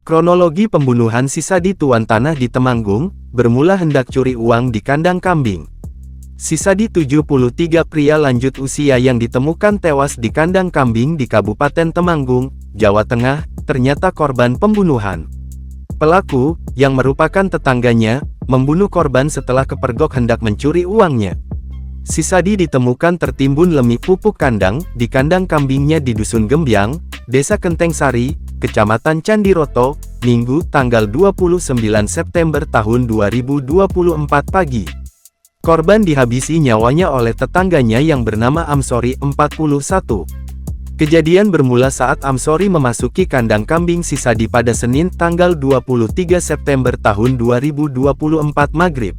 Kronologi pembunuhan Sisadi tuan tanah di Temanggung, bermula hendak curi uang di kandang kambing. Sisadi 73 pria lanjut usia yang ditemukan tewas di kandang kambing di Kabupaten Temanggung, Jawa Tengah, ternyata korban pembunuhan. Pelaku, yang merupakan tetangganya, membunuh korban setelah kepergok hendak mencuri uangnya. Sisadi ditemukan tertimbun lemih pupuk kandang, di kandang kambingnya di Dusun Gembyang, Desa Kenteng Sari, Kecamatan Candiroto, Minggu tanggal 29 September tahun 2024 pagi. Korban dihabisi nyawanya oleh tetangganya yang bernama Amsori 41. Kejadian bermula saat Amsori memasuki kandang kambing Sisadi pada Senin tanggal 23 September tahun 2024 Maghrib.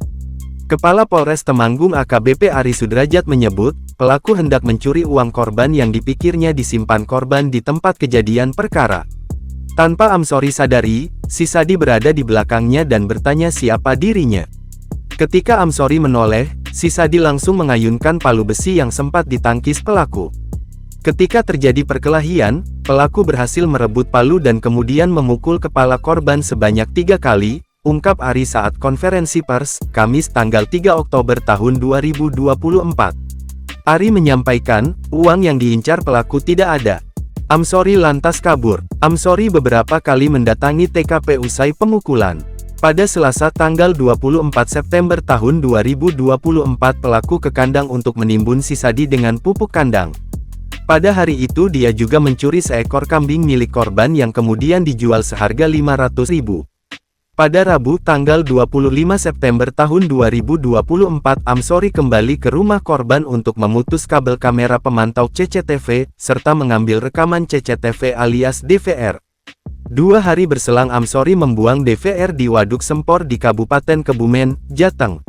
Kepala Polres Temanggung AKBP Ari Sudrajat menyebut, pelaku hendak mencuri uang korban yang dipikirnya disimpan korban di tempat kejadian perkara. Tanpa Amsori sadari, Sisadi berada di belakangnya dan bertanya siapa dirinya. Ketika Amsori menoleh, Sisadi langsung mengayunkan palu besi yang sempat ditangkis pelaku. Ketika terjadi perkelahian, pelaku berhasil merebut palu dan kemudian memukul kepala korban sebanyak 3 kali, ungkap Ari saat konferensi pers, Kamis tanggal 3 Oktober tahun 2024. Ari menyampaikan, uang yang diincar pelaku tidak ada. Amsori lantas kabur. Amsori beberapa kali mendatangi TKP usai pemukulan. Pada Selasa tanggal 24 September tahun 2024 pelaku ke kandang untuk menimbun Sisadi dengan pupuk kandang. Pada hari itu dia juga mencuri seekor kambing milik korban yang kemudian dijual seharga Rp500.000. Pada Rabu tanggal 25 September tahun 2024 Amsori kembali ke rumah korban untuk memutus kabel kamera pemantau CCTV, serta mengambil rekaman CCTV alias DVR. 2 hari berselang Amsori membuang DVR di Waduk Sempor di Kabupaten Kebumen, Jateng.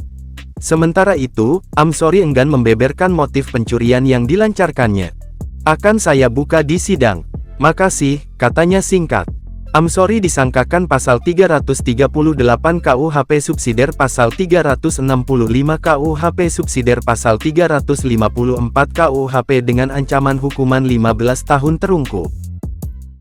Sementara itu, Amsori enggan membeberkan motif pencurian yang dilancarkannya. Akan saya buka di sidang. Makasih, katanya singkat. Amsori disangkakan pasal 338 KUHP subsidiar pasal 365 KUHP subsidiar pasal 354 KUHP dengan ancaman hukuman 15 tahun terungkuk.